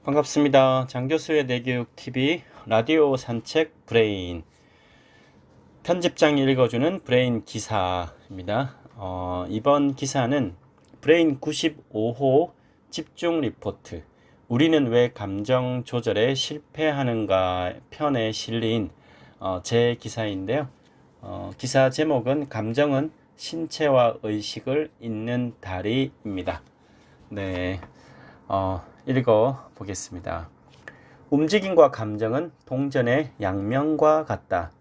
반갑습니다. 장교수의 내교육TV 라디오 산책 브레인 편집장이 읽어주는 브레인 기사입니다. 이번 기사는 브레인 95호 집중 리포트 우리는 왜 감정 조절에 실패하는가 편에 실린 제 기사인데요. 기사 제목은 감정은 신체와 의식을 잇는 다리입니다. 네, 읽어 보겠습니다. 움직임과 감정은 동전의 양면과 같다.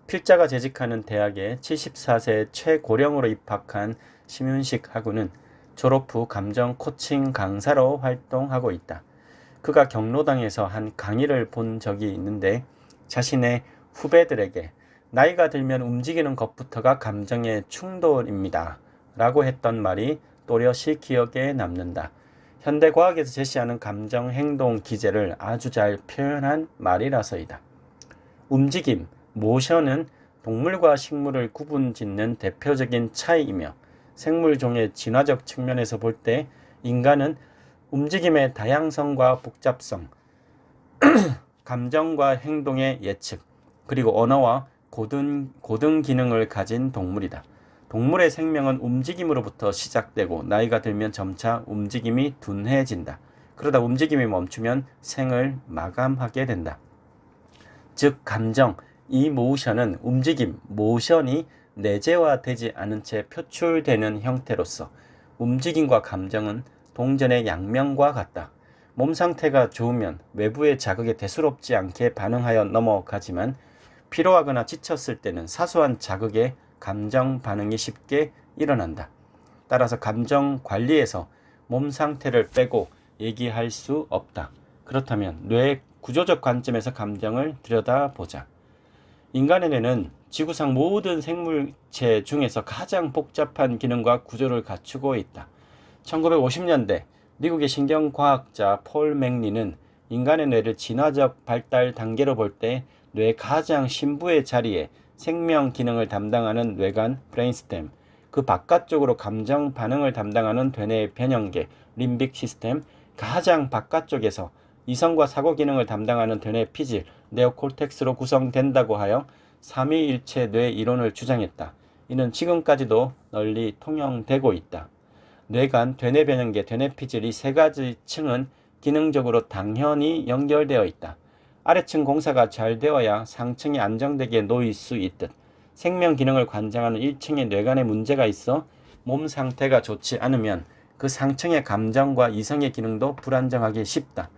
필자가 재직하는 대학에 74세 최고령으로 입학한 심윤식 학우는 졸업 후 감정 코칭 강사로 활동하고 있다. 그가 경로당에서 한 강의를 본 적이 있는데 자신의 후배들에게 나이가 들면 움직이는 것부터가 감정의 충돌입니다. 라고 했던 말이 또렷이 기억에 남는다. 현대과학에서 제시하는 감정행동 기제를 아주 잘 표현한 말이라서이다. 움직임, 모션은 동물과 식물을 구분짓는 대표적인 차이이며 생물종의 진화적 측면에서 볼 때 인간은 움직임의 다양성과 복잡성, 감정과 행동의 예측, 그리고 언어와 고등 기능을 가진 동물이다. 동물의 생명은 움직임으로부터 시작되고 나이가 들면 점차 움직임이 둔해진다. 그러다 움직임이 멈추면 생을 마감하게 된다. 즉 감정, 이모션은 움직임, 모션이 내재화되지 않은 채 표출되는 형태로서 움직임과 감정은 동전의 양면과 같다. 몸 상태가 좋으면 외부의 자극에 대수롭지 않게 반응하여 넘어가지만 피로하거나 지쳤을 때는 사소한 자극에 감정 반응이 쉽게 일어난다. 따라서 감정 관리에서 몸 상태를 빼고 얘기할 수 없다. 그렇다면 뇌 구조적 관점에서 감정을 들여다보자. 인간의 뇌는 지구상 모든 생물체 중에서 가장 복잡한 기능과 구조를 갖추고 있다. 1950년대 미국의 신경과학자 폴 맥리는 인간의 뇌를 진화적 발달 단계로 볼 때 뇌 가장 심부의 자리에 생명 기능을 담당하는 뇌관 브레인스템, 그 바깥쪽으로 감정 반응을 담당하는 되뇌 변형계 림빅 시스템, 가장 바깥쪽에서 이성과 사고 기능을 담당하는 되뇌 피질 네오콜텍스로 구성된다고 하여 삼위일체 뇌 이론을 주장했다. 이는 지금까지도 널리 통용되고 있다. 뇌관, 되뇌 변형계, 되뇌 피질 이 세 가지 층은 기능적으로 당연히 연결되어 있다. 아래층 공사가 잘 되어야 상층이 안정되게 놓일 수 있듯 생명 기능을 관장하는 1층의 뇌관에 문제가 있어 몸 상태가 좋지 않으면 그 상층의 감정과 이성의 기능도 불안정하기 쉽다.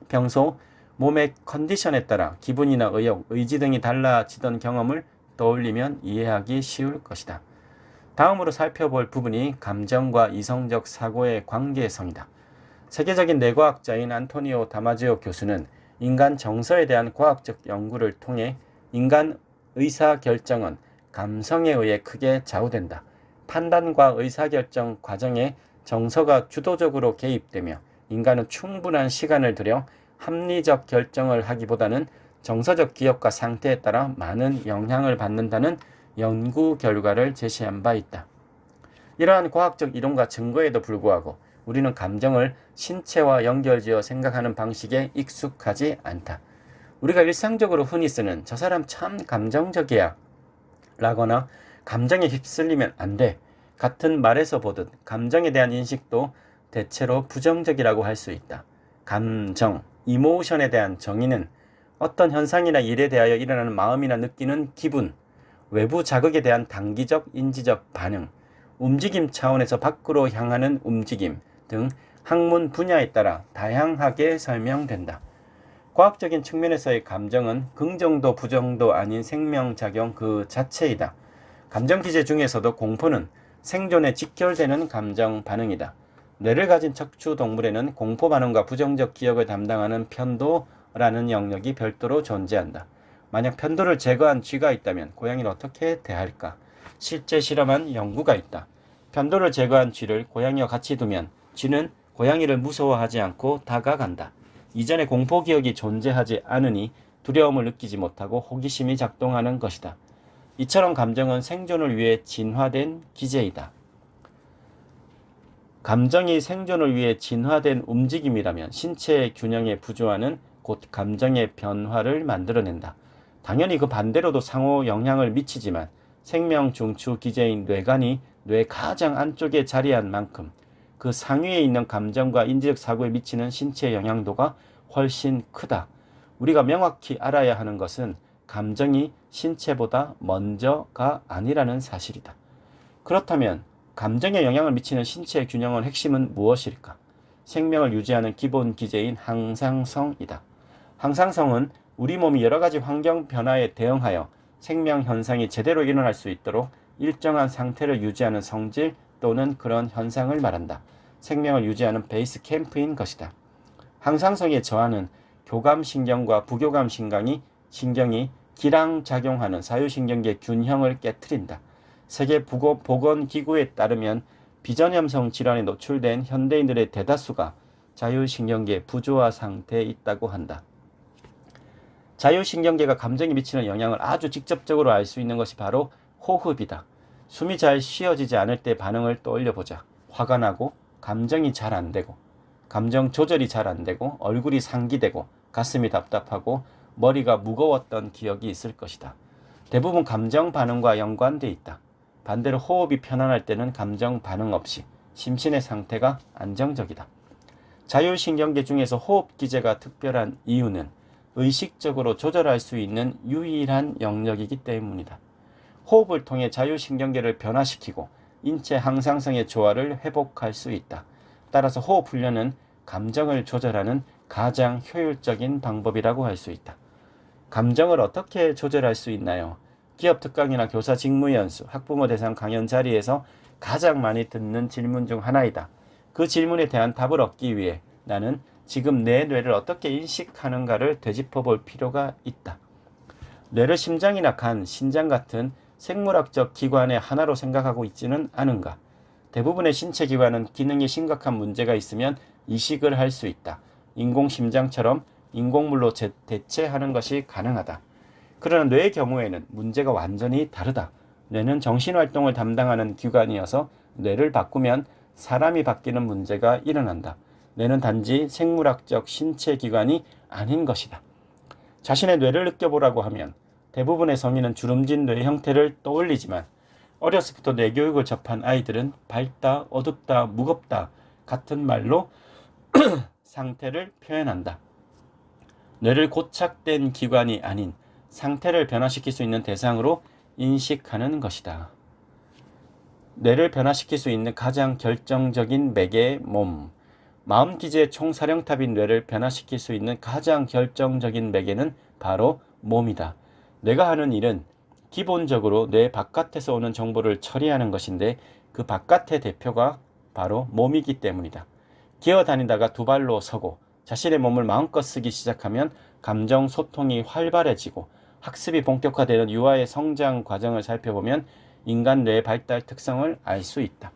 평소 몸의 컨디션에 따라 기분이나 의욕, 의지 등이 달라지던 경험을 떠올리면 이해하기 쉬울 것이다. 다음으로 살펴볼 부분이 감정과 이성적 사고의 관계성이다. 세계적인 뇌과학자인 안토니오 다마지오 교수는 인간 정서에 대한 과학적 연구를 통해 인간 의사결정은 감성에 의해 크게 좌우된다. 판단과 의사결정 과정에 정서가 주도적으로 개입되며 인간은 충분한 시간을 들여 합리적 결정을 하기보다는 정서적 기억과 상태에 따라 많은 영향을 받는다는 연구 결과를 제시한 바 있다. 이러한 과학적 이론과 증거에도 불구하고 우리는 감정을 신체와 연결지어 생각하는 방식에 익숙하지 않다. 우리가 일상적으로 흔히 쓰는 저 사람 참 감정적이야 라거나 감정에 휩쓸리면 안 돼 같은 말에서 보듯 감정에 대한 인식도 대체로 부정적이라고 할 수 있다. 감정, 이모션에 대한 정의는 어떤 현상이나 일에 대하여 일어나는 마음이나 느끼는 기분, 외부 자극에 대한 단기적 인지적 반응, 움직임 차원에서 밖으로 향하는 움직임 등 학문 분야에 따라 다양하게 설명된다. 과학적인 측면에서의 감정은 긍정도 부정도 아닌 생명작용 그 자체이다. 감정 기제 중에서도 공포는 생존에 직결되는 감정 반응이다. 뇌를 가진 척추 동물에는 공포 반응과 부정적 기억을 담당하는 편도라는 영역이 별도로 존재한다. 만약 편도를 제거한 쥐가 있다면 고양이를 어떻게 대할까? 실제 실험한 연구가 있다. 편도를 제거한 쥐를 고양이와 같이 두면 쥐는 고양이를 무서워하지 않고 다가간다. 이전에 공포 기억이 존재하지 않으니 두려움을 느끼지 못하고 호기심이 작동하는 것이다. 이처럼 감정은 생존을 위해 진화된 기제이다. 감정이 생존을 위해 진화된 움직임이라면 신체의 균형에 부조화는 곧 감정의 변화를 만들어낸다. 당연히 그 반대로도 상호 영향을 미치지만 생명 중추 기제인 뇌관이 뇌 가장 안쪽에 자리한 만큼 그 상위에 있는 감정과 인지적 사고에 미치는 신체 영향도가 훨씬 크다. 우리가 명확히 알아야 하는 것은 감정이 신체보다 먼저가 아니라는 사실이다. 그렇다면 감정에 영향을 미치는 신체의 균형의 핵심은 무엇일까? 생명을 유지하는 기본 기제인 항상성이다. 항상성은 우리 몸이 여러 가지 환경 변화에 대응하여 생명 현상이 제대로 일어날 수 있도록 일정한 상태를 유지하는 성질 또는 그런 현상을 말한다. 생명을 유지하는 베이스 캠프인 것이다. 항상성의 저하는 교감신경과 부교감신경이 기랑작용하는 사유신경계 균형을 깨트린다. 세계보건기구에 따르면 비전염성 질환에 노출된 현대인들의 대다수가 자율신경계 부조화 상태에 있다고 한다. 자율신경계가 감정에 미치는 영향을 아주 직접적으로 알 수 있는 것이 바로 호흡이다. 숨이 잘 쉬어지지 않을 때 반응을 떠올려보자. 화가 나고 감정이 잘 안 되고 감정 조절이 잘 안 되고 얼굴이 상기되고 가슴이 답답하고 머리가 무거웠던 기억이 있을 것이다. 대부분 감정 반응과 연관돼 있다. 반대로 호흡이 편안할 때는 감정 반응 없이 심신의 상태가 안정적이다. 자율신경계 중에서 호흡 기제가 특별한 이유는 의식적으로 조절할 수 있는 유일한 영역이기 때문이다. 호흡을 통해 자율신경계를 변화시키고 인체 항상성의 조화를 회복할 수 있다. 따라서 호흡 훈련은 감정을 조절하는 가장 효율적인 방법이라고 할 수 있다. 감정을 어떻게 조절할 수 있나요? 기업 특강이나 교사 직무연수, 학부모 대상 강연 자리에서 가장 많이 듣는 질문 중 하나이다. 그 질문에 대한 답을 얻기 위해 나는 지금 내 뇌를 어떻게 인식하는가를 되짚어 볼 필요가 있다. 뇌를 심장이나 간, 신장 같은 생물학적 기관의 하나로 생각하고 있지는 않은가? 대부분의 신체 기관은 기능에 심각한 문제가 있으면 이식을 할 수 있다. 인공심장처럼 인공물로 대체하는 것이 가능하다. 그러나 뇌의 경우에는 문제가 완전히 다르다. 뇌는 정신활동을 담당하는 기관이어서 뇌를 바꾸면 사람이 바뀌는 문제가 일어난다. 뇌는 단지 생물학적 신체 기관이 아닌 것이다. 자신의 뇌를 느껴보라고 하면 대부분의 성인은 주름진 뇌의 형태를 떠올리지만 어려서부터 뇌 교육을 접한 아이들은 밝다, 어둡다, 무겁다 같은 말로 상태를 표현한다. 뇌를 고착된 기관이 아닌 상태를 변화시킬 수 있는 대상으로 인식하는 것이다. 뇌를 변화시킬 수 있는 가장 결정적인 매개의 몸. 마음 기제의 총사령탑인 뇌를 변화시킬 수 있는 가장 결정적인 매개는 바로 몸이다. 뇌가 하는 일은 기본적으로 뇌 바깥에서 오는 정보를 처리하는 것인데 그 바깥의 대표가 바로 몸이기 때문이다. 기어다니다가 두 발로 서고 자신의 몸을 마음껏 쓰기 시작하면 감정 소통이 활발해지고 학습이 본격화되는 유아의 성장 과정을 살펴보면 인간 뇌의 발달 특성을 알 수 있다.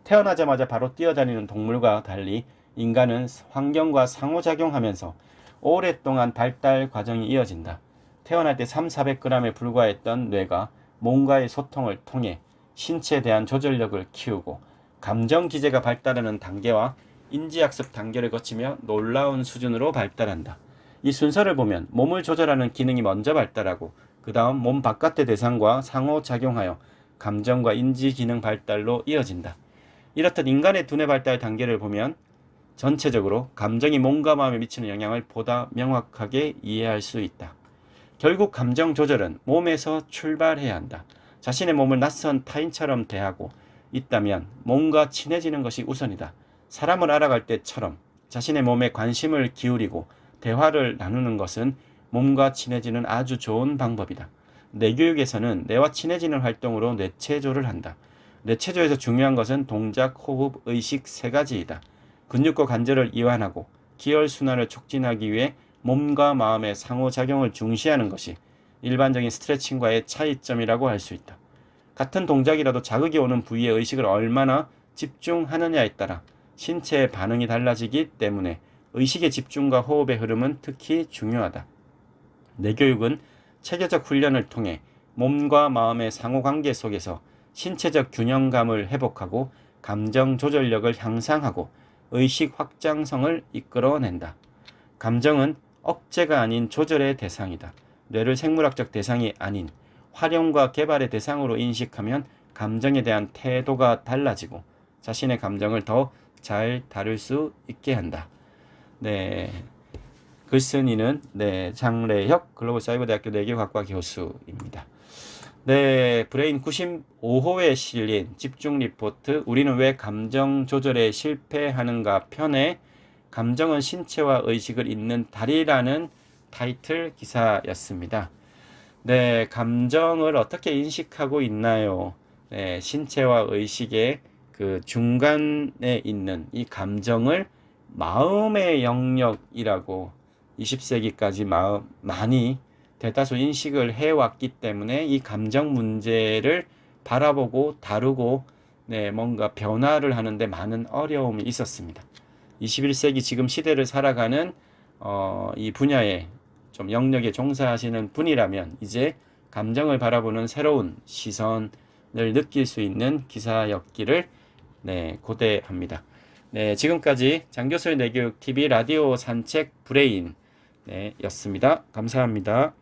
태어나자마자 바로 뛰어다니는 동물과 달리 인간은 환경과 상호작용하면서 오랫동안 발달 과정이 이어진다. 태어날 때 300~400g에 불과했던 뇌가 몸과의 소통을 통해 신체에 대한 조절력을 키우고 감정 기제가 발달하는 단계와 인지학습 단계를 거치며 놀라운 수준으로 발달한다. 이 순서를 보면 몸을 조절하는 기능이 먼저 발달하고 그 다음 몸 바깥의 대상과 상호작용하여 감정과 인지 기능 발달로 이어진다. 이렇듯 인간의 두뇌 발달 단계를 보면 전체적으로 감정이 몸과 마음에 미치는 영향을 보다 명확하게 이해할 수 있다. 결국 감정 조절은 몸에서 출발해야 한다. 자신의 몸을 낯선 타인처럼 대하고 있다면 몸과 친해지는 것이 우선이다. 사람을 알아갈 때처럼 자신의 몸에 관심을 기울이고 대화를 나누는 것은 몸과 친해지는 아주 좋은 방법이다. 뇌교육에서는 뇌와 친해지는 활동으로 뇌체조를 한다. 뇌체조에서 중요한 것은 동작, 호흡, 의식 세 가지이다. 근육과 관절을 이완하고 기혈순환을 촉진하기 위해 몸과 마음의 상호작용을 중시하는 것이 일반적인 스트레칭과의 차이점이라고 할 수 있다. 같은 동작이라도 자극이 오는 부위의 의식을 얼마나 집중하느냐에 따라 신체의 반응이 달라지기 때문에 의식의 집중과 호흡의 흐름은 특히 중요하다. 뇌교육은 체계적 훈련을 통해 몸과 마음의 상호관계 속에서 신체적 균형감을 회복하고 감정 조절력을 향상하고 의식 확장성을 이끌어낸다. 감정은 억제가 아닌 조절의 대상이다. 뇌를 생물학적 대상이 아닌 활용과 개발의 대상으로 인식하면 감정에 대한 태도가 달라지고 자신의 감정을 더 잘 다룰 수 있게 한다. 네, 글쓴이는 장래혁 글로벌사이버대학교 내교학과 교수입니다. 네, 브레인 95호에 실린 집중 리포트 우리는 왜 감정 조절에 실패하는가 편에 감정은 신체와 의식을 잇는 다리라는 타이틀 기사였습니다. 네, 감정을 어떻게 인식하고 있나요? 네, 신체와 의식의 그 중간에 있는 이 감정을 마음의 영역이라고 20세기까지 많이 대다수 인식을 해왔기 때문에 이 감정 문제를 바라보고 다루고 뭔가 변화를 하는데 많은 어려움이 있었습니다. 21세기 지금 시대를 살아가는 이 분야에 좀 영역에 종사하시는 분이라면 이제 감정을 바라보는 새로운 시선을 느낄 수 있는 기사였기를 고대합니다. 지금까지 장교수의 내교육 TV 라디오 산책 브레인 였습니다. 감사합니다.